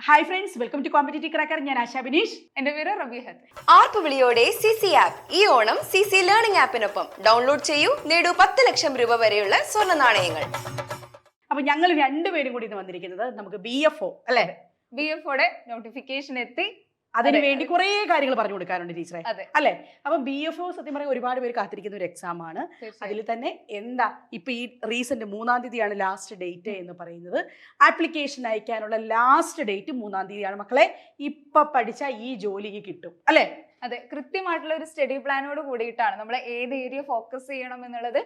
Hi friends, welcome to competitive cracker. ഞാൻ ആശാ ബിനീഷ്. എന്റെ പേര് റബിഹത്ത്. ആർപ്പുവിളിയോടെ CC ആപ്പ് ഈ ഓണം CC ലേണിംഗ് ആപ്പിനൊപ്പം ഡൗൺലോഡ് ചെയ്യൂ, നേടൂ 10 ലക്ഷം രൂപ വരെയുള്ള സ്വർണ്ണ നാണയങ്ങൾ. അപ്പൊ ഞങ്ങൾ രണ്ടുപേരും കൂടി ഇന്ന് വന്നിരിക്കുന്നത് നമുക്ക് BFO അല്ലെ, BFOയുടെ നോട്ടിഫിക്കേഷൻ എത്തി. അതിനുവേണ്ടി കുറെ കാര്യങ്ങൾ പറഞ്ഞു കൊടുക്കാറുണ്ട് ടീച്ചറെ അതെ അല്ലെ. അപ്പൊ BFO സത്യം പറയാൻ ഒരുപാട് പേര് കാത്തിരിക്കുന്ന ഒരു എക്സാം ആണ്. അതിൽ തന്നെ എന്താ ഇപ്പൊ ഈ റീസെന്റ് 3-ാം തീയതിയാണ് ലാസ്റ്റ് ഡേറ്റ് എന്ന് പറയുന്നത്. ആപ്ലിക്കേഷൻ അയക്കാനുള്ള ലാസ്റ്റ് ഡേറ്റ് 3-ാം തീയതിയാണ് മക്കളെ. ഇപ്പൊ പഠിച്ച ഈ ജോലിക്ക് കിട്ടും അല്ലെ. അതെ, കൃത്യമായിട്ടുള്ള ഒരു സ്റ്റഡി പ്ലാനോട് കൂടിയിട്ടാണ് നമ്മൾ ഏത് ഏരിയ ഫോക്കസ് ചെയ്യണം എന്നുള്ളത്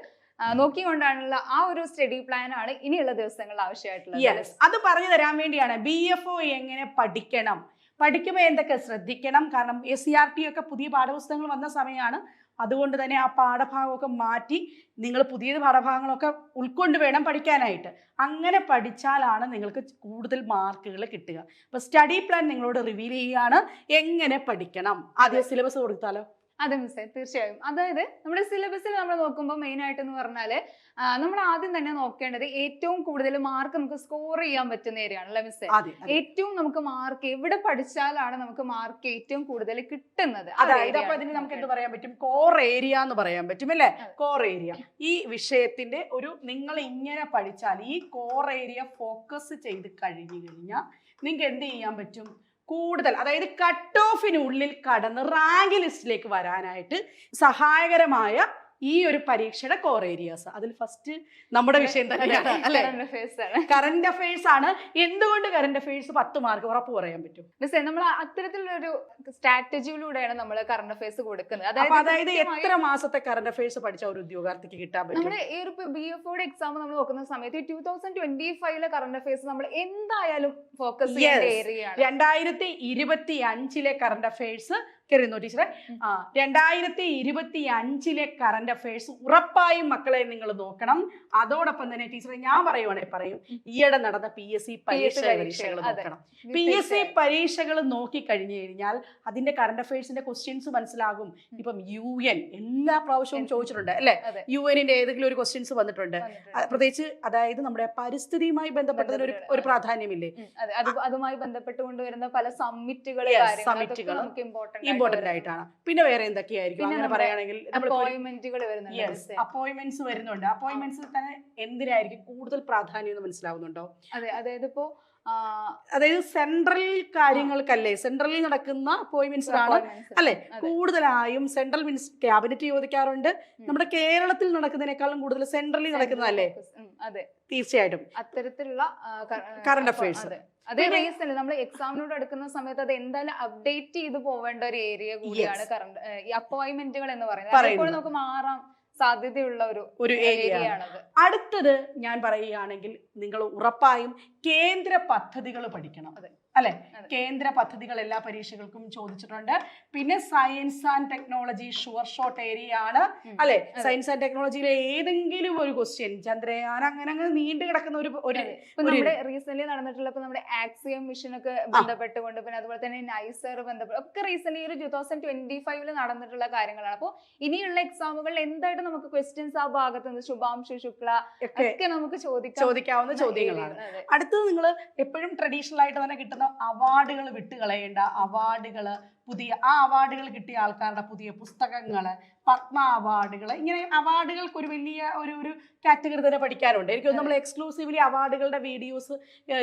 നോക്കിക്കൊണ്ടാണുള്ള ആ ഒരു സ്റ്റഡി പ്ലാൻ ആണ് ഇനിയുള്ള ദിവസങ്ങളിൽ ആവശ്യമായിട്ടുള്ളത്. അത് പറഞ്ഞു തരാൻ വേണ്ടിയാണ് BFO എങ്ങനെ പഠിക്കണം, പഠിക്കുമ്പോൾ എന്തൊക്കെ ശ്രദ്ധിക്കണം. കാരണം SCRT ഒക്കെ പുതിയ പാഠപുസ്തകങ്ങൾ വന്ന സമയമാണ്. അതുകൊണ്ട് തന്നെ ആ പാഠഭാഗമൊക്കെ മാറ്റി നിങ്ങൾ പുതിയ പാഠഭാഗങ്ങളൊക്കെ ഉൾക്കൊണ്ട് വേണം പഠിക്കാനായിട്ട്. അങ്ങനെ പഠിച്ചാലാണ് നിങ്ങൾക്ക് കൂടുതൽ മാർക്കുകൾ കിട്ടുക. അപ്പോൾ സ്റ്റഡി പ്ലാൻ നിങ്ങളോട് റിവീൽ ചെയ്യുകയാണ് എങ്ങനെ പഠിക്കണം. ആദ്യം സിലബസ് കൊടുത്താലോ? അതെ മിസ്സേ, തീർച്ചയായും. അതായത് നമ്മുടെ സിലബസിൽ നമ്മൾ നോക്കുമ്പോൾ മെയിൻ ആയിട്ട് എന്ന് പറഞ്ഞാല് നമ്മൾ ആദ്യം തന്നെ നോക്കേണ്ടത് ഏറ്റവും കൂടുതൽ മാർക്ക് നമുക്ക് സ്കോർ ചെയ്യാൻ പറ്റുന്ന ഏരിയ ആണല്ലേ മിസ്സേ. ഏറ്റവും നമുക്ക് മാർക്ക് എവിടെ പഠിച്ചാലാണ് നമുക്ക് മാർക്ക് ഏറ്റവും കൂടുതൽ കിട്ടുന്നത്. അതായത് അപ്പൊ അതിന് നമുക്ക് എന്ത് പറയാൻ പറ്റും? കോർ ഏരിയ എന്ന് പറയാൻ പറ്റും അല്ലെ. കോർ ഏരിയ ഈ വിഷയത്തിന്റെ ഒരു നിങ്ങൾ ഇങ്ങനെ പഠിച്ചാൽ ഈ കോർ ഏരിയ ഫോക്കസ് ചെയ്ത് കഴിഞ്ഞു കഴിഞ്ഞാൽ നിങ്ങൾക്ക് എന്ത് ചെയ്യാൻ പറ്റും? കൂടുതൽ, അതായത് കട്ട് ഓഫിനുള്ളിൽ കടന്ന് റാങ്ക് ലിസ്റ്റിലേക്ക് വരാനായിട്ട് സഹായകരമായ ഈ ഒരു പരീക്ഷയുടെ കോർ ഏരിയാസ്. അതിൽ ഫസ്റ്റ് നമ്മുടെ വിഷയം തന്നെയാണ് അല്ലെ, കറന്റ് അഫയേഴ്സ് ആണ്. എന്തുകൊണ്ട് കറന്റ് അഫയേഴ്സ് 10 മാർക്ക് ഉറപ്പ് പറയാൻ പറ്റും? മിസ്സേ, നമ്മൾ അത്തരത്തിലൊരു സ്ട്രാറ്റജിയിലൂടെയാണ് നമ്മൾ കറന്റ് അഫയേഴ്സ് കൊടുക്കുന്നത്. അതായത് എത്ര മാസത്തെ കറന്റ് അഫയേഴ്സ് പഠിച്ച ഒരു ഉദ്യോഗാർത്ഥിക്ക് കിട്ടാൻ പറ്റും? നമ്മുടെ ഈ ഒരു BFOയുടെ എക്സാം നമ്മൾ നോക്കുന്ന സമയത്ത് 2025 കറന്റ് അഫയേഴ്സ് നമ്മൾ എന്തായാലും ഫോക്കസ് ചെയ്യേണ്ട ഏരിയയാണ്. 2025 കറന്റ് അഫയേഴ്സ് കയറിയുന്നു ടീച്ചറെ. 2025 കറന്റ് അഫയേഴ്സ് ഉറപ്പായും മക്കളെ നിങ്ങൾ നോക്കണം. അതോടൊപ്പം തന്നെ ടീച്ചറെ ഞാൻ പറയുവാണെങ്കിൽ പറയും, ഈയിടെ നടന്ന PSC പരീക്ഷകൾ നോക്കണം. PSC പരീക്ഷകൾ നോക്കി കഴിഞ്ഞു കഴിഞ്ഞാൽ അതിന്റെ കറന്റ് അഫയേഴ്സിന്റെ ക്വസ്റ്റ്യൻസ് മനസ്സിലാകും. ഇപ്പം UN എല്ലാ പ്രാവശ്യവും ചോദിച്ചിട്ടുണ്ട് അല്ലെ. UN ഏതെങ്കിലും ഒരു ക്വസ്റ്റ്യൻസ് വന്നിട്ടുണ്ട് പ്രത്യേകിച്ച്. അതായത് നമ്മുടെ പരിസ്ഥിതിയുമായി ബന്ധപ്പെട്ടതിന് ഒരു പ്രാധാന്യമില്ലേ, അതുമായി ബന്ധപ്പെട്ടുകൊണ്ട് വരുന്ന പല സമ്മിറ്റുകൾ ഇമ്പോർട്ടന്റ് ആയിട്ടാണ്. പിന്നെ വേറെ എന്തൊക്കെയായിരിക്കും അങ്ങനെ പറയുകയാണെങ്കിൽ? അപ്പോയിന്റ്മെന്റ്സ് വരുന്നുണ്ട്. അപ്പോയിന്റ്മെന്റ്സിൽ തന്നെ എന്തിനായിരിക്കും കൂടുതൽ പ്രാധാന്യം എന്ന് മനസ്സിലാവുന്നുണ്ടോ? അതെ, അതായത് സെൻട്രൽ കാര്യങ്ങൾക്കല്ലേ, സെൻട്രലിൽ നടക്കുന്ന അപ്പോയിന്റ്മെന്റ്സിനാണ് അല്ലെ കൂടുതലായും. സെൻട്രൽ ക്യാബിനറ്റ് ചോദിക്കാറുണ്ട്. നമ്മുടെ കേരളത്തിൽ നടക്കുന്നതിനേക്കാളും കൂടുതൽ സെൻട്രലിൽ നടക്കുന്നതല്ലേ? അതെ, തീർച്ചയായിട്ടും അത്തരത്തിലുള്ള കറന്റ് അഫയേഴ്സ്. അതേ റീസൺ നമ്മൾ എക്സാമിനോട് എടുക്കുന്ന സമയത്ത് അത് എന്തായാലും അപ്ഡേറ്റ് ചെയ്ത് പോവേണ്ട ഒരു ഏരിയ കൂടിയാണ് കറണ്ട് ഈ അപ്പോയിന്റ്മെന്റുകൾ എന്ന് പറയുന്നത്. അപ്പോൾ നമുക്ക് മാറാൻ സാധ്യതയുള്ള ഒരു ഏരിയയാണത്. അടുത്തത് ഞാൻ പറയുകയാണെങ്കിൽ നിങ്ങൾ ഉറപ്പായും കേന്ദ്ര പദ്ധതികൾ പഠിക്കണം അല്ലെ. കേന്ദ്ര പദ്ധതികൾ എല്ലാ പരീക്ഷകൾക്കും ചോദിച്ചിട്ടുണ്ട്. പിന്നെ science and technology sure short area ആണ് അല്ലെ. സയൻസ് ആൻഡ് ടെക്നോളജിയിലെ ഏതെങ്കിലും ഒരു ക്വസ്റ്റ്യൻ, ചന്ദ്രയാൻ അങ്ങനെ നീണ്ടു കിടക്കുന്ന നമ്മുടെ റീസെന്റ് നടന്നിട്ടുള്ള നമ്മുടെ ആക്സിയം മിഷൻ ഒക്കെ ബന്ധപ്പെട്ടുകൊണ്ട്, പിന്നെ അതുപോലെ തന്നെ നൈസർ ബന്ധപ്പെട്ട് ഒക്കെ റീസെന്റ് 2025 നടന്നിട്ടുള്ള കാര്യങ്ങളാണ്. അപ്പോൾ ഇനിയുള്ള എക്സാമുകളിൽ എന്തായിട്ട് നമുക്ക് ക്വസ്റ്റ്യൻസ് ആ ഭാഗത്ത് നിന്ന് ശുഭാംശു ശുക്ല ഒക്കെ നമുക്ക് ചോദിക്കാവുന്ന ചോദ്യങ്ങളാണ്. അടുത്തത് നിങ്ങൾ എപ്പോഴും ട്രഡീഷണൽ ആയിട്ട് തന്നെ കിട്ടുന്ന അവാർഡുകൾ വിട്ടുകളയേണ്ട. അവാർഡുകൾ കിട്ടിയ ആൾക്കാരുടെ പുതിയ പുസ്തകങ്ങള്, പത്മ അവാർഡുകൾ, ഇങ്ങനെ അവാർഡുകൾക്ക് ഒരു വലിയ ഒരു കാറ്റഗറി തന്നെ പഠിക്കാനുണ്ട്. എനിക്ക് നമ്മൾ എക്സ്ക്ലൂസീവ്ലി അവാർഡുകളുടെ വീഡിയോസ്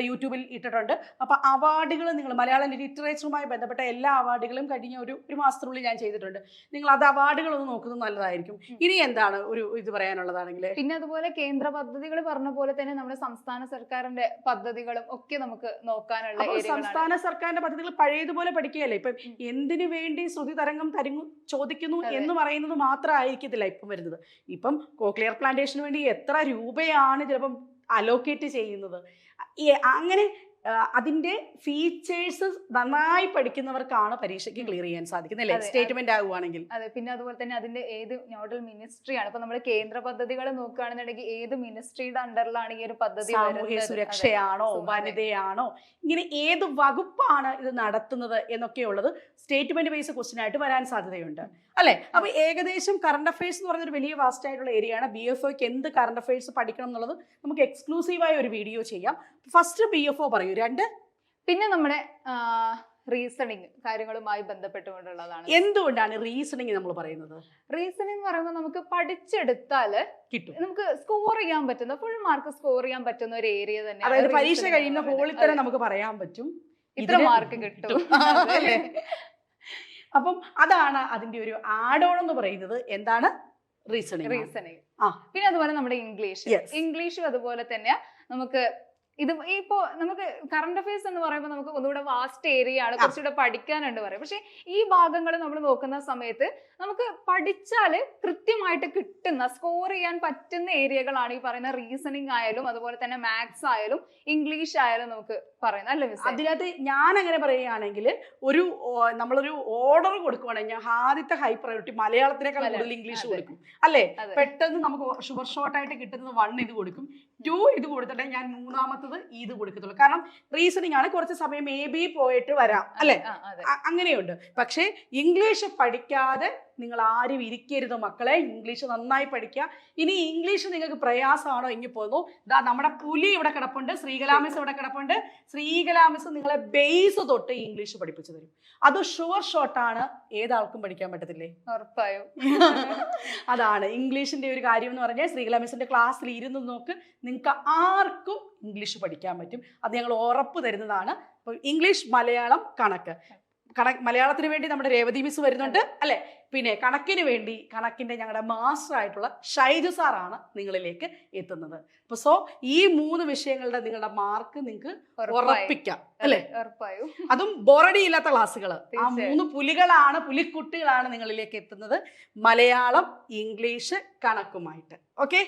യൂട്യൂബിൽ ഇട്ടിട്ടുണ്ട്. അപ്പൊ അവാർഡുകൾ നിങ്ങൾ മലയാളം ലിറ്ററേച്ചറുമായി ബന്ധപ്പെട്ട എല്ലാ അവാർഡുകളും കഴിഞ്ഞ ഒരു മാസത്തിനുള്ളിൽ ഞാൻ ചെയ്തിട്ടുണ്ട്. നിങ്ങൾ അത് അവാർഡുകൾ ഒന്ന് നോക്കുന്നത് നല്ലതായിരിക്കും. ഇനി എന്താണ് ഇത് പറയാനുള്ളതാണെങ്കിൽ, പിന്നെ അതുപോലെ കേന്ദ്ര പദ്ധതികൾ പറഞ്ഞ പോലെ തന്നെ നമ്മുടെ സംസ്ഥാന സർക്കാരിന്റെ പദ്ധതികളും ഒക്കെ നമുക്ക് നോക്കാനുള്ള. സംസ്ഥാന സർക്കാരിന്റെ പദ്ധതികൾ പഴയതുപോലെ പഠിക്കുകയല്ലേ. ഇപ്പം എന്തിനു വേണ്ടി ശ്രുതി തരംഗം ചോദിക്കുന്നു എന്ന് പറയുന്നത് മാത്രമായിരിക്കത്തില്ല ഇപ്പം വരുന്നത്. ഇപ്പം കോക്ലിയർ പ്ലാന്റേഷന് വേണ്ടി എത്ര രൂപയാണ് ചിലപ്പം അലോക്കേറ്റ് ചെയ്യുന്നത്. അങ്ങനെ അതിന്റെ ഫീച്ചേഴ്സ് നന്നായി പഠിക്കുന്നവർക്കാണ് പരീക്ഷയ്ക്ക് ക്ലിയർ ചെയ്യാൻ സാധിക്കുന്നത് അല്ലേ, സ്റ്റേറ്റ്മെന്റ് ആകുവാണെങ്കിൽ. അതെ, പിന്നെ അതുപോലെ തന്നെ അതിന്റെ ഏത് നോഡൽ മിനിസ്ട്രിയാണ്. ഇപ്പൊ നമ്മൾ കേന്ദ്ര പദ്ധതികൾ നോക്കുകയാണെന്നുണ്ടെങ്കിൽ ഏത് മിനിസ്ട്രിയുടെ അണ്ടറിലാണ് ഈ ഒരു പദ്ധതി? സാമൂഹ്യ സുരക്ഷയാണോ, വനിതയാണോ, ഇങ്ങനെ ഏത് വകുപ്പാണ് ഇത് നടത്തുന്നത് എന്നൊക്കെയുള്ളത് സ്റ്റേറ്റ്മെന്റ് ബേസ് ക്വസ്റ്റ്യൻ ആയിട്ട് വരാൻ സാധ്യതയുണ്ട് അല്ലെ. അപ്പൊ ഏകദേശം കറണ്ട് അഫയേഴ്സ് എന്ന് പറഞ്ഞൊരു വലിയ വാസ്റ്റ് ആയിട്ടുള്ള ഏരിയ ആണ്. BFOയ്ക്ക് എന്ത് കറണ്ട് അഫയേഴ്സ് പഠിക്കണം എന്നുള്ളത് നമുക്ക് എക്സ്ക്ലൂസീവായ ഒരു വീഡിയോ ചെയ്യാം. ഫസ്റ്റ് BFO പറയൂ. പിന്നെ നമ്മുടെ റീസണിങ് കാര്യങ്ങളുമായി ബന്ധപ്പെട്ടുകൊണ്ടുള്ളതാണ്. എന്തുകൊണ്ടാണ് റീസണിങ് നമ്മൾ പറയുന്നത്? റീസണിങ് എന്ന് പറയുമ്പോൾ നമുക്ക് പഠിച്ചെടുത്താല് കിട്ടും, നമുക്ക് സ്കോർ ചെയ്യാൻ പറ്റുന്ന, ഫുൾ മാർക്ക് സ്കോർ ചെയ്യാൻ പറ്റുന്ന ഒരു ഏരിയ തന്നെ. അതായത് പരീക്ഷ കഴിയുന്ന ഹോളിൽ തന്നെ നമുക്ക് പറയാൻ പറ്റും ഇത്ര മാർക്ക് കിട്ടും. അപ്പം അതാണ് അതിന്റെ ഒരു ആഡ് ഓൺ എന്ന് പറയുന്നത്. എന്താണ്? റീസണിങ്. പിന്നെ അതുപോലെ നമ്മുടെ ഇംഗ്ലീഷും അതുപോലെ തന്നെ നമുക്ക് ഇത് ഇപ്പോ നമുക്ക് കറണ്ട് അഫയേഴ്സ് എന്ന് പറയുമ്പോൾ നമുക്ക് ഒന്നുകൂടെ വാസ്റ്റ് ഏരിയ ആണ്, കുറച്ചുകൂടെ പഠിക്കാനുണ്ട് പറയും. പക്ഷെ ഈ ഭാഗങ്ങൾ നമ്മൾ നോക്കുന്ന സമയത്ത് നമുക്ക് പഠിച്ചാല് കൃത്യമായിട്ട് കിട്ടുന്ന, സ്കോർ ചെയ്യാൻ പറ്റുന്ന ഏരിയകളാണ് ഈ പറയുന്ന റീസണിങ് ആയാലും അതുപോലെ തന്നെ മാത്സ് ആയാലും ഇംഗ്ലീഷ് ആയാലും നമുക്ക് പറയുന്നത്, അല്ലേ മിസ്? അതിനകത്ത് ഞാൻ അങ്ങനെ പറയുകയാണെങ്കിൽ നമ്മളൊരു ഓർഡർ കൊടുക്കുവാണെങ്കിൽ ഞാൻ ആദ്യത്തെ ഹൈ പ്രയോറിറ്റി മലയാളത്തിനേക്കാൾ കൂടുതൽ ഇംഗ്ലീഷ് കൊടുക്കും, അല്ലേ? പെട്ടെന്ന് നമുക്ക് ഷുഗർ ഷോർട്ട് ആയിട്ട് കിട്ടുന്നത് 1 ഇത് കൊടുക്കും, 2 ഇത് കൊടുത്തിട്ട് ഞാൻ മൂന്നാമത്തത് ഇത് കൊടുക്കത്തുള്ളൂ. കാരണം റീസണിങ് ആണ്, കുറച്ച് സമയം AB പോയിട്ട് വരാം, അല്ലെ? അങ്ങനെയുണ്ട്. പക്ഷെ ഇംഗ്ലീഷ് പഠിക്കാതെ നിങ്ങൾ ആരും ഇരിക്കരുത് മക്കളെ. ഇംഗ്ലീഷ് നന്നായി പഠിക്കുക. ഇനി ഇംഗ്ലീഷ് നിങ്ങൾക്ക് പ്രയാസമാണോ എങ്കിൽ പോന്നു, നമ്മുടെ പുലി ഇവിടെ കിടപ്പുണ്ട്, ശ്രീകലാമിസ് ഇവിടെ കിടപ്പുണ്ട്. ശ്രീകലാമിസ് നിങ്ങളെ ബേസ് തൊട്ട് ഇംഗ്ലീഷ് പഠിപ്പിച്ചു തരും. അത് ഷുവർ ഷോട്ടാണ്, ഏതാൾക്കും പഠിക്കാൻ പറ്റത്തില്ലേ? ഉറപ്പായും. അതാണ് ഇംഗ്ലീഷിന്റെ ഒരു കാര്യം എന്ന് പറഞ്ഞാൽ, ശ്രീകലാമിസിന്റെ ക്ലാസ്സിൽ ഇരുന്ന് നോക്ക്, നിങ്ങൾക്ക് ആർക്കും ഇംഗ്ലീഷ് പഠിക്കാൻ പറ്റും. അത് ഞങ്ങൾ ഉറപ്പ് തരുന്നതാണ്. അപ്പോൾ ഇംഗ്ലീഷ്, മലയാളം, കണക്ക്. മലയാളത്തിന് വേണ്ടി നമ്മുടെ രേവതി മിസ് വരുന്നുണ്ട്, അല്ലെ? പിന്നെ കണക്കിന് വേണ്ടി കണക്കിന്റെ ഞങ്ങളുടെ മാസ്റ്റർ ആയിട്ടുള്ള ഷൈജു സാറാണ് നിങ്ങളിലേക്ക് എത്തുന്നത്. അപ്പൊ ഈ 3 വിഷയങ്ങളുടെ നിങ്ങളുടെ മാർക്ക് നിങ്ങൾക്ക് ഉറപ്പിക്കാം, അല്ലെ? അതും ബോറടി ഇല്ലാത്ത ക്ലാസ്സുകൾ. ആ 3 പുലികളാണ്, പുലിക്കുട്ടികളാണ് നിങ്ങളിലേക്ക് എത്തുന്നത്, മലയാളം, ഇംഗ്ലീഷ്, കണക്കുമായിട്ട്. ഓക്കെ,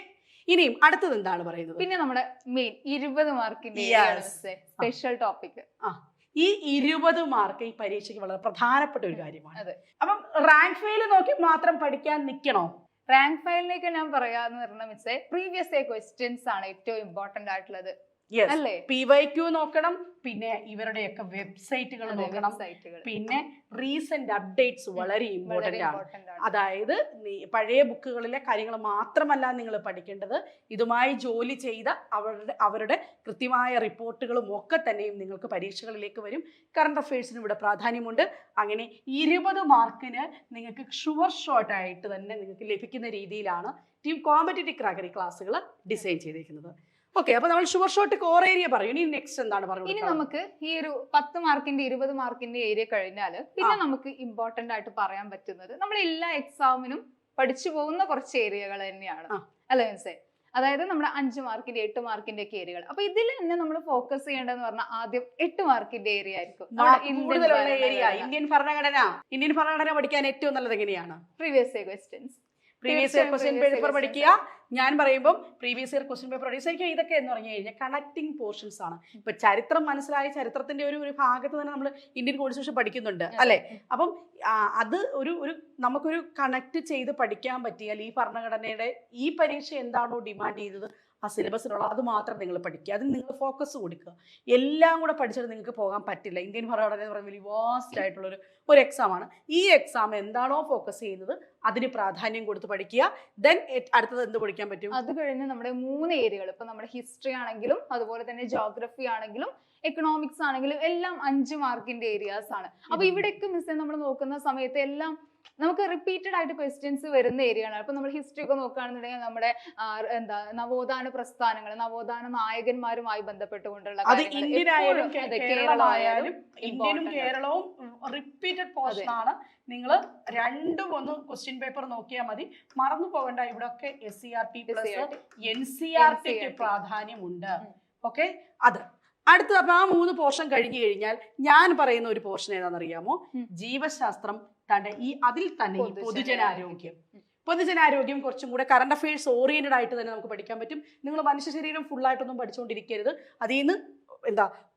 ഇനിയും അടുത്തത് എന്താണ് പറയുന്നത്? പിന്നെ നമ്മുടെ മെയിൻ 20 മാർക്കിന്റെ സ്പെഷ്യൽ ടോപ്പിക്. ഈ 20 മാർക്ക് ഈ പരീക്ഷയ്ക്ക് വളരെ പ്രധാനപ്പെട്ട ഒരു കാര്യമാണ്. അപ്പം റാങ്ക് ഫെയിൽ നോക്കി മാത്രം പഠിക്കാൻ നിൽക്കണോ? റാങ്ക് ഫയലിലേക്ക് ഞാൻ പറയാന്ന് പറഞ്ഞ മിസ്സേ, പ്രീവിയസ് ഇയർ ക്വസ്റ്റ്യൻസ് ആണ് ഏറ്റവും ഇമ്പോർട്ടന്റ് ആയിട്ടുള്ളത്. PYQ നോക്കണം, പിന്നെ ഇവരുടെയൊക്കെ വെബ്സൈറ്റുകൾ നോക്കണം, പിന്നെ റീസെന്റ് അപ്ഡേറ്റ്സ് വളരെ ഇമ്പോർട്ടന്റ് ആണ്. അതായത് പഴയ ബുക്കുകളിലെ കാര്യങ്ങൾ മാത്രമല്ല നിങ്ങൾ പഠിക്കേണ്ടത്, ഇതുമായി ജോലി ചെയ്ത അവരുടെ കൃത്യമായ റിപ്പോർട്ടുകളും ഒക്കെ തന്നെയും നിങ്ങൾക്ക് പരീക്ഷകളിലേക്ക് വരും. കറണ്ട് അഫയേഴ്സിന് ഇവിടെ പ്രാധാന്യമുണ്ട്. അങ്ങനെ 20 മാർക്കിന് നിങ്ങൾക്ക് ഷുവർ ഷോട്ട് ആയിട്ട് തന്നെ നിങ്ങൾക്ക് ലഭിക്കുന്ന രീതിയിലാണ് ടീം കോമ്പറ്റിറ്റീവ് ക്രാക്കറി ക്ലാസ്സുകൾ ഡിസൈൻ ചെയ്തിരിക്കുന്നത്. ഓക്കെ, അപ്പൊ നമ്മൾ ഷുവർ ഷോട്ട് കോർ ഏരിയ പറയും. ഇനി നെക്സ്റ്റ് എന്താണ് പറയുന്നത്? ഇനി നമുക്ക് ഈ ഒരു 10 മാർക്കിന്റെ 20 മാർക്കിന്റെ ഏരിയ കഴിഞ്ഞാല് പിന്നെ നമുക്ക് ഇമ്പോർട്ടന്റ് ആയിട്ട് പറയാൻ പറ്റുന്നത് നമ്മൾ എല്ലാ എക്സാമിനും പഠിച്ചു പോകുന്ന കുറച്ച് ഏരിയകൾ തന്നെയാണ്, അല്ലേ മിസ്സേ? അതായത് നമ്മുടെ 5 മാർക്കിന്റെ 8 മാർക്കിന്റെ ഒക്കെ ഏരിയകൾ. അപ്പൊ ഇതിൽ തന്നെ നമ്മൾ ഫോക്കസ് ചെയ്യേണ്ടതെന്ന് പറഞ്ഞാൽ ആദ്യം 8 മാർക്കിന്റെ ഏരിയ ആയിരിക്കും. ഇന്ത്യൻ ഭരണഘടന പഠിക്കാൻ ഏറ്റവും നല്ലത് എങ്ങനെയാണ്? Previous year questions, previous year question paper പഠിക്കുക. ഞാൻ പറയുമ്പോൾ പ്രീവിയസ് ഇയർ ക്വസ്റ്റ്യൻ പേപ്പർ പഠിക്കുക. ശരിക്കും ഇതൊക്കെ എന്ന് പറഞ്ഞു കഴിഞ്ഞാൽ കണക്ടിങ് പോർഷൻസ് ആണ്. ഇപ്പൊ ചരിത്രം മനസ്സിലായ ചരിത്രത്തിന്റെ ഒരു ഭാഗത്ത് തന്നെ നമ്മൾ ഇന്ത്യൻ കോൺസ്റ്റിറ്റ്യൂഷൻ പഠിക്കുന്നുണ്ട്, അല്ലെ? അപ്പം അത് ഒരു നമുക്കൊരു കണക്ട് ചെയ്ത് പഠിക്കാൻ പറ്റിയാൽ ഈ ഭരണഘടനയുടെ ഈ പരീക്ഷ എന്താണോ ഡിമാൻഡ് ചെയ്തത് ആ സിലബസിലുള്ള അത് മാത്രം നിങ്ങൾ പഠിക്കുക, അതിന് നിങ്ങൾ ഫോക്കസ് കൊടുക്കുക. എല്ലാം കൂടെ പഠിച്ചിട്ട് നിങ്ങൾക്ക് പോകാൻ പറ്റില്ല. ഇന്ത്യൻ ഭരണഘടന എന്ന് പറയുമ്പോൾ വലിയ വാസ്റ്റ് ആയിട്ടുള്ളൊരു എക്സാമാണ്. ഈ എക്സാം എന്താണോ ഫോക്കസ് ചെയ്യുന്നത് അതിന് പ്രാധാന്യം കൊടുത്ത് പഠിക്കുക. ദെൻ അടുത്തത് എന്ത് പഠിക്കാൻ പറ്റും? അത് കഴിഞ്ഞ് നമ്മുടെ 3 ഏരിയകൾ, ഇപ്പൊ നമ്മുടെ ഹിസ്റ്ററി ആണെങ്കിലും അതുപോലെ തന്നെ ജോഗ്രഫി ആണെങ്കിലും എക്കണോമിക്സ് ആണെങ്കിലും എല്ലാം 5 മാർക്കിന്റെ ഏരിയാസ് ആണ്. അപ്പൊ ഇവിടെയൊക്കെ മിസ് നമ്മൾ നോക്കുന്ന സമയത്ത് എല്ലാം നമുക്ക് റിപ്പീറ്റഡ് ആയിട്ട് ക്വസ്റ്റ്യൻസ് വരുന്ന ഏരിയ ആണ്. അപ്പൊ നമ്മൾ ഹിസ്റ്ററി ഒക്കെ നോക്കുകയാണെന്നുണ്ടെങ്കിൽ നമ്മുടെ നവോത്ഥാന പ്രസ്ഥാനങ്ങൾ, നവോത്ഥാന നായകന്മാരുമായി ബന്ധപ്പെട്ടുകൊണ്ടുള്ള ഇന്ത്യനും കേരളവും റിപ്പീറ്റഡ് പോർഷൻ ആണ്. നിങ്ങൾ 2-1 ക്വസ്റ്റ്യൻ പേപ്പർ നോക്കിയാൽ മതി. മറന്നു പോകണ്ട, ഇവിടെ ഒക്കെ SCERT പ്ലസ് NCERTക്ക് പ്രാധാന്യമുണ്ട്. ഓക്കെ, അത് അടുത്ത. അപ്പൊ ആ 3 പോർഷൻ കഴിഞ്ഞു കഴിഞ്ഞാൽ ഞാൻ പറയുന്ന ഒരു പോർഷൻ ഏതാണെന്നറിയാമോ? ജീവശാസ്ത്രം, അതിൽ തന്നെ ഈ പൊതുജനാരോഗ്യം കുറച്ചും കൂടെ കറണ്ട് അഫയേഴ്സ് ഓറിയന്റഡ് ആയിട്ട് തന്നെ നമുക്ക് പഠിക്കാൻ പറ്റും. നിങ്ങൾ മനുഷ്യ ശരീരം ഫുള്ളായിട്ടൊന്നും പഠിച്ചുകൊണ്ടിരിക്കരുത്. അതിൽ നിന്ന്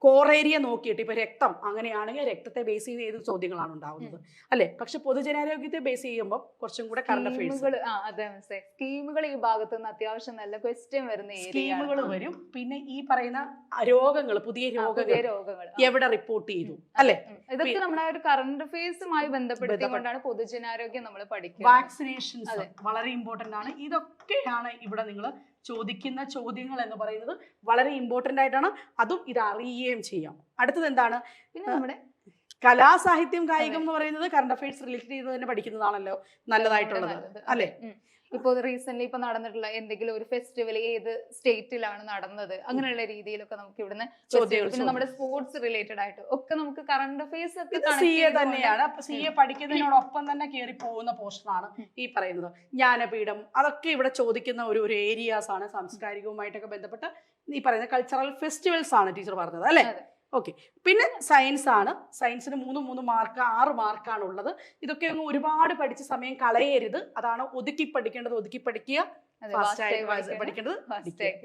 കോർ ഏരിയ നോക്കിയിട്ട്, ഇപ്പൊ രക്തം അങ്ങനെയാണെങ്കിൽ രക്തത്തെ ബേസ് ചെയ്ത് ഏത് ചോദ്യങ്ങളാണ് ഉണ്ടാവുന്നത്, അല്ലെ? പക്ഷെ പൊതുജനാരോഗ്യത്തെ ബേസ് ചെയ്യുമ്പോൾ കുറച്ചും കൂടെ കറണ്ട് അഫയേഴ്സ് സ്കീമുകൾ ഈ ഭാഗത്ത് നിന്ന് അത്യാവശ്യം നല്ല ക്വസ്റ്റ്യൻ വരുന്ന സ്കീമുകൾ വരും. പിന്നെ ഈ പറയുന്ന രോഗങ്ങൾ, പുതിയ രോഗങ്ങൾ എവിടെ റിപ്പോർട്ട് ചെയ്തു, അല്ലെ? ഇതൊക്കെ നമ്മുടെ ഒരു കറണ്ട് അഫയേഴ്സുമായി ബന്ധപ്പെടുത്തിക്കൊണ്ടാണ് പൊതുജനാരോഗ്യം നമ്മൾ പഠിക്കുന്നത്. വാക്സിനേഷൻസ് വളരെ ഇമ്പോർട്ടന്റ് ആണ്. ഇതൊക്കെയാണ് ഇവിടെ നിങ്ങൾ ചോദിക്കുന്ന ചോദ്യങ്ങൾ എന്ന് പറയുന്നത് വളരെ ഇമ്പോർട്ടൻ്റ് ആയിട്ടാണ്. അതും ഇത് അറിയുകയും ചെയ്യാം. അടുത്തത് എന്താണ്? പിന്നെ നമ്മുടെ കലാസാഹിത്യം കായികം എന്ന് പറയുന്നത് കറണ്ട് അഫയേഴ്സ് റിലേറ്റ് ചെയ്ത് തന്നെ പഠിക്കുന്നതാണല്ലോ നല്ലതായിട്ടുള്ളത് അല്ലേ? ഇപ്പോൾ റീസെന്റ് ഇപ്പൊ നടന്നിട്ടുള്ള എന്തെങ്കിലും ഒരു ഫെസ്റ്റിവൽ ഏത് സ്റ്റേറ്റിലാണ് നടന്നത്, അങ്ങനെയുള്ള രീതിയിലൊക്കെ നമുക്ക് ഇവിടുന്ന് പിന്നെ നമ്മുടെ സ്പോർട്സ് റിലേറ്റഡ് ആയിട്ട് ഒക്കെ നമുക്ക് കറണ്ട് അഫയേഴ്സ് ഒക്കെ CA തന്നെയാണ്. CA പഠിക്കുന്നതിനോടൊപ്പം തന്നെ കയറി പോകുന്ന പോർഷനാണ് ഈ പറയുന്നത്. ജ്ഞാനപീഠം അതൊക്കെ ഇവിടെ ചോദിക്കുന്ന ഒരു ഏരിയാസ് ആണ്. സാംസ്കാരികവുമായിട്ടൊക്കെ ബന്ധപ്പെട്ട് ഈ പറയുന്ന കൾച്ചറൽ ഫെസ്റ്റിവൽസ് ആണ് ടീച്ചർ പറഞ്ഞത് അല്ലേ? ഓക്കെ. പിന്നെ സയൻസ് ആണ്. സയൻസിന് 3 മാർക്ക് 6 മാർക്കാണ് ഉള്ളത്. ഇതൊക്കെ അങ്ങ് ഒരുപാട് പഠിച്ച സമയം കളയരുത്. അതാണ് ഒതുക്കി പഠിക്കേണ്ടത് ഒതുക്കി പഠിക്കുക, ഫാസ്റ്റ് ആയിട്ട് പഠിക്കേണ്ടത്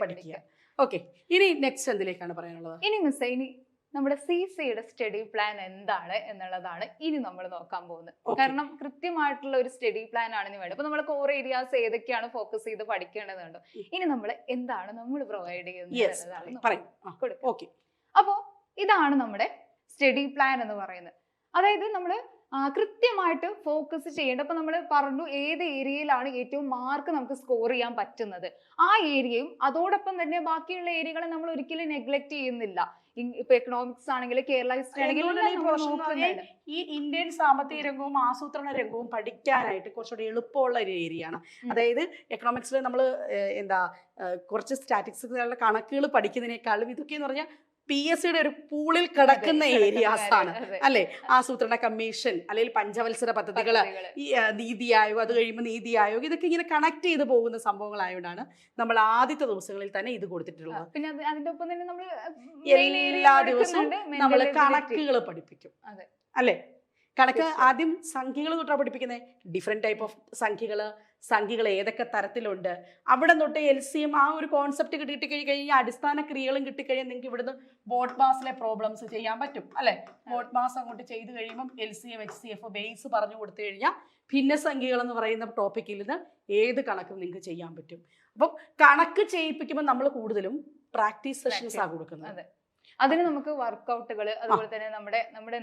പഠിക്കുക. ഓക്കെ. ഇനി നെക്സ്റ്റ് എന്തിലേക്കാണ് പറയാനുള്ളത്? ഇനി മിസ് ഇനി നമ്മുടെ CCയുടെ സ്റ്റഡി പ്ലാൻ എന്താണ് എന്നുള്ളതാണ് ഇനി നമ്മൾ നോക്കാൻ പോകുന്നത്. കാരണം കൃത്യമായിട്ടുള്ള ഒരു സ്റ്റഡി പ്ലാൻ ആണ് ഇനി വേണ്ടത്. അപ്പൊ നമ്മൾ കോർ ഏരിയാസ് ഏതൊക്കെയാണ് ഫോക്കസ് ചെയ്ത് പഠിക്കേണ്ടതുണ്ടോ, ഇനി നമ്മൾ എന്താണ് നമ്മൾ പ്രൊവൈഡ് ചെയ്യുന്നത്. ഓക്കെ. അപ്പോ ഇതാണ് നമ്മുടെ സ്റ്റഡി പ്ലാൻ എന്ന് പറയുന്നത്. അതായത് നമ്മൾ കൃത്യമായിട്ട് ഫോക്കസ് ചെയ്യേണ്ട. അപ്പൊ നമ്മൾ പറഞ്ഞു ഏത് ഏരിയയിലാണ് ഏറ്റവും മാർക്ക് നമുക്ക് സ്കോർ ചെയ്യാൻ പറ്റുന്നത്, ആ ഏരിയയും അതോടൊപ്പം തന്നെ ബാക്കിയുള്ള ഏരിയകളെ നമ്മൾ ഒരിക്കലും നെഗ്ലക്ട് ചെയ്യുന്നില്ല. ഇപ്പൊ എക്കണോമിക്സ് ആണെങ്കിൽ കേരള ഹിസ്റ്ററി ആണെങ്കിൽ ഈ ഇന്ത്യൻ സാമ്പത്തിക രംഗവും ആസൂത്രണ രംഗവും പഠിക്കാനായിട്ട് കുറച്ചുകൂടി എളുപ്പമുള്ള ഒരു ഏരിയ ആണ്. അതായത് എക്കണോമിക്സിൽ നമ്മൾ കുറച്ച് സ്റ്റാറ്റിസ്റ്റിക്സുകളുടെ കണക്കുകൾ പഠിക്കുന്നതിനേക്കാളും ഇതൊക്കെ എന്ന് പറഞ്ഞാൽ PSCയുടെ ഒരു പൂളിൽ കിടക്കുന്ന ഏരിയാസ് ആണ് അല്ലെ? ആസൂത്രണ കമ്മീഷൻ അല്ലെങ്കിൽ പഞ്ചവത്സര പദ്ധതികള്, ഈ നീതി ആയോഗ്, അത് കഴിയുമ്പോൾ നീതി ആയോഗ്, ഇതൊക്കെ ഇങ്ങനെ കണക്ട് ചെയ്ത് പോകുന്ന സംഭവങ്ങളായതുകൊണ്ടാണ് നമ്മൾ ആദ്യത്തെ ദിവസങ്ങളിൽ തന്നെ ഇത് കൊടുത്തിട്ടുള്ളത്. പിന്നെ അതിന്റെ ഒപ്പം തന്നെ നമ്മൾ എല്ലാ ദിവസവും നമ്മൾ കണക്കുകൾ പഠിപ്പിക്കും അല്ലെ? കണക്ക് ആദ്യം സംഖ്യകൾ തൊട്ടാണ് പഠിപ്പിക്കുന്നത്. ഡിഫറെന്റ് ടൈപ്പ് ഓഫ് സംഖ്യകൾ ഏതൊക്കെ തരത്തിലുണ്ട്, അവിടെ തൊട്ട് LCM ആ ഒരു കോൺസെപ്റ്റ് കിട്ടിക്കഴിഞ്ഞാൽ അടിസ്ഥാന ക്രിയകളും കിട്ടിക്കഴിഞ്ഞാൽ നിങ്ങൾക്ക് ഇവിടുന്ന് ബോർഡ് മാസിലെ പ്രോബ്ലംസ് ചെയ്യാൻ പറ്റും അല്ലെ? ബോർഡ് മാസ് അങ്ങോട്ട് ചെയ്ത് കഴിയുമ്പോൾ LCM HCF ബേസ് പറഞ്ഞു കൊടുത്തു കഴിഞ്ഞാൽ ഭിന്നസംഖ്യകൾ എന്ന് പറയുന്ന ടോപ്പിക്കിൽ നിന്ന് ഏത് കണക്കും നിങ്ങൾക്ക് ചെയ്യാൻ പറ്റും. അപ്പം കണക്ക് ചെയ്യിപ്പിക്കുമ്പോൾ നമ്മൾ കൂടുതലും പ്രാക്ടീസ് സെഷൻസ് ആണ് കൊടുക്കുന്നത്. അതിന് നമുക്ക് വർക്കൗട്ടുകൾ, അതുപോലെ തന്നെ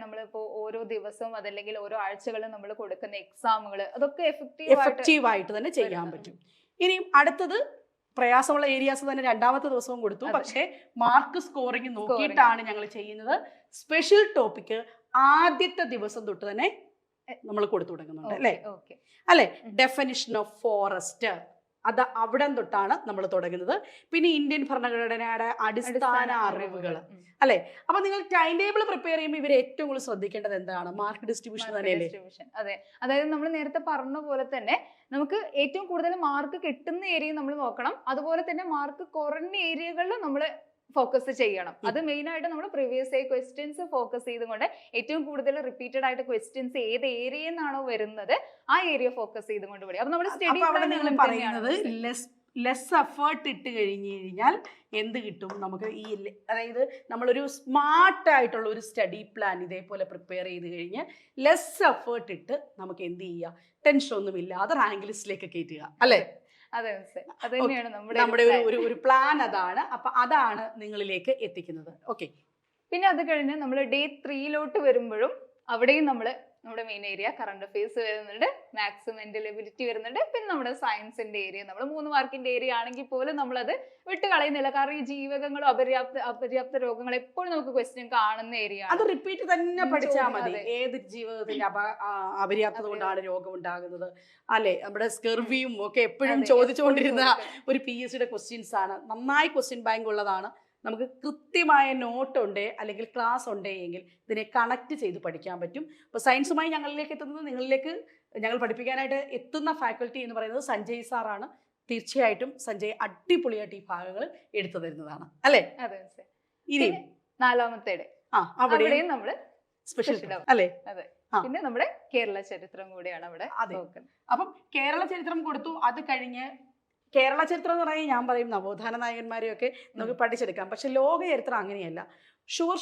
നമ്മളിപ്പോ ഓരോ ദിവസവും അതല്ലെങ്കിൽ ഓരോ ആഴ്ചകളും നമ്മൾ കൊടുക്കുന്ന എക്സാമുകൾ, അതൊക്കെ എഫക്റ്റീവ് ആയിട്ട് തന്നെ ചെയ്യാൻ പറ്റും. ഇനി അടുത്തത് പ്രയാസമുള്ള ഏരിയാസ് തന്നെ രണ്ടാമത്തെ ദിവസവും കൊടുത്തു. പക്ഷേ മാർക്ക് സ്കോറിംഗ് നോക്കിയിട്ടാണ് ഞങ്ങൾ ചെയ്യുന്നത്. സ്പെഷ്യൽ ടോപ്പിക് ആദ്യത്തെ ദിവസം തൊട്ട് തന്നെ നമ്മൾ കൊടുത്തു തുടങ്ങുന്നുണ്ട് അല്ലെ? ഡെഫിനിഷൻ ഓഫ് ഫോറസ്റ്റ്, അത് അവിടെ തൊട്ടാണ് നമ്മൾ തുടങ്ങുന്നത്. പിന്നെ ഇന്ത്യൻ ഭരണഘടനയുടെ അടിസ്ഥാന അറിവുകൾ അല്ലെ? അപ്പൊ നിങ്ങൾ ടൈം ടേബിൾ പ്രിപ്പയർ ചെയ്യുമ്പോൾ ഇവർ ഏറ്റവും കൂടുതൽ ശ്രദ്ധിക്കേണ്ടത് എന്താണ്? മാർക്ക് ഡിസ്ട്രിബ്യൂഷൻ തന്നെയല്ലേ? അതെ. അതായത് നമ്മൾ നേരത്തെ പറഞ്ഞ പോലെ തന്നെ നമുക്ക് ഏറ്റവും കൂടുതൽ മാർക്ക് കിട്ടുന്ന ഏരിയ നമ്മൾ നോക്കണം. അതുപോലെ തന്നെ മാർക്ക് കുറഞ്ഞ ഏരിയകളിൽ നമ്മൾ ഫോക്കസ് ചെയ്യണം. അത് മെയിൻ ആയിട്ട് നമ്മൾ പ്രീവിയസ് ഇയർ ക്വസ്റ്റ്യൻസ് ഫോക്കസ് ചെയ്തുകൊണ്ട് ഏറ്റവും കൂടുതൽ റിപ്പീറ്റഡ് ആയിട്ട് ക്വസ്റ്റ്യൻസ് ഏത് ഏരിയയിൽ നിന്നാണോ വരുന്നത് ആ ഏരിയ ഫോക്കസ് ചെയ്തുകൊണ്ട് പഠിക്കും. അപ്പൊ നമ്മുടെ സ്റ്റഡി പ്ലാൻ പറയുന്നത് ലെസ് എഫേർട്ട് ഇട്ട് കഴിഞ്ഞാൽ എന്ത് കിട്ടും നമുക്ക്? അതായത് നമ്മളൊരു സ്മാർട്ടായിട്ടുള്ള ഒരു സ്റ്റഡി പ്ലാൻ ഇതേപോലെ പ്രിപ്പയർ ചെയ്ത് കഴിഞ്ഞ് ലെസ് എഫേർട്ട് ഇട്ട് നമുക്ക് എന്ത് ചെയ്യുക? ടെൻഷൻ ഒന്നും ഇല്ലാതെ റാങ്ക് ലിസ്റ്റിലേക്ക് കയറ്റുക അല്ലെ? നമ്മുടെ ഒരു പ്ലാൻ അതാണ്. അപ്പൊ അതാണ് നിങ്ങളിലേക്ക് എത്തിക്കുന്നത്. ഓക്കെ. പിന്നെ അത് കഴിഞ്ഞ് നമ്മൾ ഡേ 3 വരുമ്പോഴും അവിടെയും നമ്മുടെ മെയിൻ ഏരിയ കറണ്ട് അഫയേഴ്സ് വരുന്നുണ്ട്, മാത്സ് മെന്റൽ എബിലിറ്റി വരുന്നുണ്ട്, പിന്നെ നമ്മുടെ സയൻസിന്റെ ഏരിയ നമ്മൾ 3 മാർക്കിന്റെ ഏരിയ ആണെങ്കിൽ പോലും നമ്മളത് വിട്ട് കളയുന്നില്ല. കാരണം ഈ ജീവകങ്ങളും അപര്യാപ്ത രോഗങ്ങൾ എപ്പോഴും നമുക്ക് ക്വസ്റ്റ്യൻ കാണുന്ന ഏരിയ. അത് റിപ്പീറ്റ് തന്നെ പഠിച്ചാൽ മതി. ഏത് ജീവകത്തിന്റെ അപര്യാപ്തത കൊണ്ടാണ് രോഗം ഉണ്ടാകുന്നത് അല്ലെ? നമ്മുടെ സ്കെർവിയും ഒക്കെ എപ്പോഴും ചോദിച്ചുകൊണ്ടിരുന്ന ഒരു PSCയുടെ ക്വസ്റ്റ്യൻസ് ആണ്. നന്നായി ക്വസ്റ്റ്യൻ ബാങ്ക് ഉള്ളതാണ്. നമുക്ക് കൃത്യമായ നോട്ട് ഉണ്ട് അല്ലെങ്കിൽ ക്ലാസ് ഉണ്ടെങ്കിൽ ഇതിനെ കണക്ട് ചെയ്ത് പഠിക്കാൻ പറ്റും. അപ്പോൾ സയൻസുമായി ഞങ്ങളിലേക്ക് എത്തുന്നത്, ഞങ്ങൾ പഠിപ്പിക്കാനായിട്ട് എത്തുന്ന ഫാക്കൽറ്റി എന്ന് പറയുന്നത് സഞ്ജയ് സാറാണ്. തീർച്ചയായിട്ടും സഞ്ജയ് അടിപൊളിയായിട്ട് ഈ ഭാഗങ്ങൾ എടുത്തു തരുന്നതാണ് അല്ലേ? ഇനി 4ാമത്തെ അവിടെയും നമ്മള് സ്പെഷ്യൽ അല്ലേ? പിന്നെ നമ്മുടെ കേരള ചരിത്രം കൂടിയാണ് അവിടെ. അപ്പം കേരള ചരിത്രം കൊടുത്തു. അത് കഴിഞ്ഞ് കേരള ചരിത്രം എന്ന് പറയുന്നത് ഞാൻ പറയും നവോത്ഥാന നായകന്മാരെയൊക്കെ നമുക്ക് പഠിച്ചെടുക്കാം. പക്ഷെ ലോക ചരിത്രം അങ്ങനെയല്ല.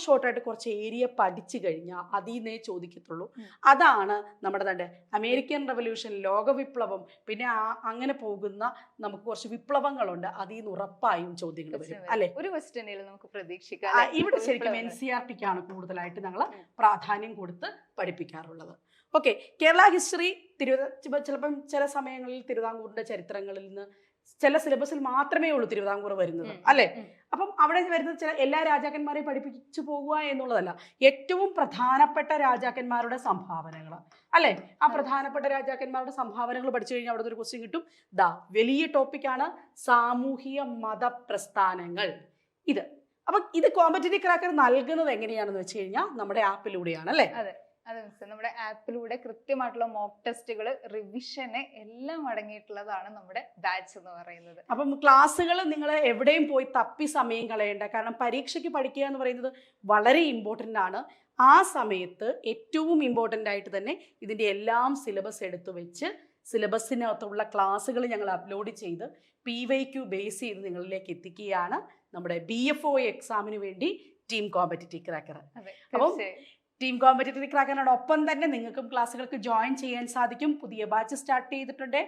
ഷോർട്ടായിട്ട് കുറച്ച് ഏരിയ പഠിച്ചു കഴിഞ്ഞാൽ അതിൽ നിന്നേ ചോദിക്കത്തുള്ളൂ. അതാണ് നമ്മുടെ അമേരിക്കൻ റവല്യൂഷൻ, ലോകവിപ്ലവം, പിന്നെ അങ്ങനെ പോകുന്ന നമുക്ക് കുറച്ച് വിപ്ലവങ്ങളുണ്ട്. അതിൽ നിന്ന് ഉറപ്പായും ചോദ്യങ്ങൾ വരും അല്ലെ? ഒരു ക്വസ്റ്റ്യനിൽ നമുക്ക് പ്രതീക്ഷിക്കാം. ഇവിടെ ശരിക്കും NCERTക്കാണ് കൂടുതലായിട്ട് ഞങ്ങൾ പ്രാധാന്യം കൊടുത്ത് പഠിപ്പിക്കാറുള്ളത്. ഓക്കെ. കേരള ഹിസ്റ്ററി ചിലപ്പം ചില സമയങ്ങളിൽ തിരുവിതാംകൂറിന്റെ ചരിത്രങ്ങളിൽ നിന്ന് ചില സിലബസിൽ മാത്രമേ ഉള്ളൂ തിരുവിതാംകൂർ വരുന്നത് അല്ലെ. അപ്പം അവിടെ വരുന്നത് ചില എല്ലാ രാജാക്കന്മാരെയും പഠിപ്പിച്ചു പോകുക എന്നുള്ളതല്ല, ഏറ്റവും പ്രധാനപ്പെട്ട രാജാക്കന്മാരുടെ സംഭാവനകൾ അല്ലെ. ആ പ്രധാനപ്പെട്ട രാജാക്കന്മാരുടെ സംഭാവനകൾ പഠിച്ചു കഴിഞ്ഞാൽ അവിടെ ഒരു ക്വസ്റ്റ്യൻ കിട്ടും. വലിയ ടോപ്പിക്കാണ് സാമൂഹിക മത പ്രസ്ഥാനങ്ങൾ. അപ്പൊ ഇത് കോമ്പറ്റേറ്റീവ് ക്രാക്കർ നൽകുന്നത് എങ്ങനെയാണെന്ന് വെച്ച് കഴിഞ്ഞാൽ നമ്മുടെ ആപ്പിലൂടെയാണ് അല്ലെ. അതെ മിസ്, നമ്മുടെ ആപ്പിലൂടെ കൃത്യമായിട്ടുള്ള മോക്ക് ടെസ്റ്റുകൾ, റിവിഷന് എല്ലാം അടങ്ങിയിട്ടുള്ളതാണ് നമ്മുടെ ബാച്ച് എന്ന് പറയുന്നത്. അപ്പം ക്ലാസ്സുകൾ നിങ്ങൾ എവിടെയും പോയി തപ്പി സമയം കളയേണ്ട, കാരണം പരീക്ഷയ്ക്ക് പഠിക്കുക എന്ന് പറയുന്നത് വളരെ ഇമ്പോർട്ടൻ്റ് ആണ്. ആ സമയത്ത് ഏറ്റവും ഇമ്പോർട്ടൻ്റ് ആയിട്ട് തന്നെ ഇതിൻ്റെ എല്ലാം സിലബസ് എടുത്തു വെച്ച് സിലബസിനകത്തുള്ള ക്ലാസ്സുകൾ ഞങ്ങൾ അപ്ലോഡ് ചെയ്ത് PYQ ബേസ് ചെയ്ത് നിങ്ങളിലേക്ക് എത്തിക്കുകയാണ് നമ്മുടെ BFO എക്സാമിന് വേണ്ടി ടീം കോമ്പറ്റേറ്റീവ് ക്രാക്കർ. അപ്പം ടീം കോമ്പറ്റേറ്റീവ് ക്രാക്കറിനോടൊപ്പം തന്നെ നിങ്ങൾക്കും ക്ലാസ്സുകൾക്ക് ജോയിൻ ചെയ്യാൻ സാധിക്കും. പുതിയ ബാച്ച് സ്റ്റാർട്ട് ചെയ്തിട്ടുണ്ട്.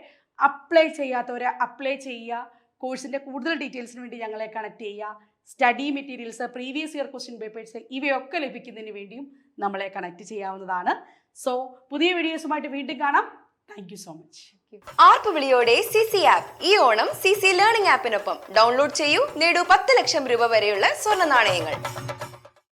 അപ്ലൈ ചെയ്യാത്തവരെ അപ്ലൈ ചെയ്യുക. കോഴ്സിൻ്റെ കൂടുതൽ ഡീറ്റെയിൽസിന് വേണ്ടി ഞങ്ങളെ കണക്ട് ചെയ്യുക. Study materials, previous year question papers ഇവയൊക്കെ ലഭിക്കുന്നതിന് വേണ്ടിയും നമ്മളെ കണക്ട് ചെയ്യാവുന്നതാണ്. സോ പുതിയ വീഡിയോസുമായിട്ട് വീണ്ടും കാണാം. Thank you so much. ആർപ്പുവിളിയോടെ CC ആപ്പ് ഈ ഓണം CC ലേണിംഗ് ആപ്പിനൊപ്പം ഡൗൺലോഡ് ചെയ്യൂ, നേടൂ 10 ലക്ഷം രൂപ വരെയുള്ള സ്വർണ്ണ നാണയങ്ങൾ.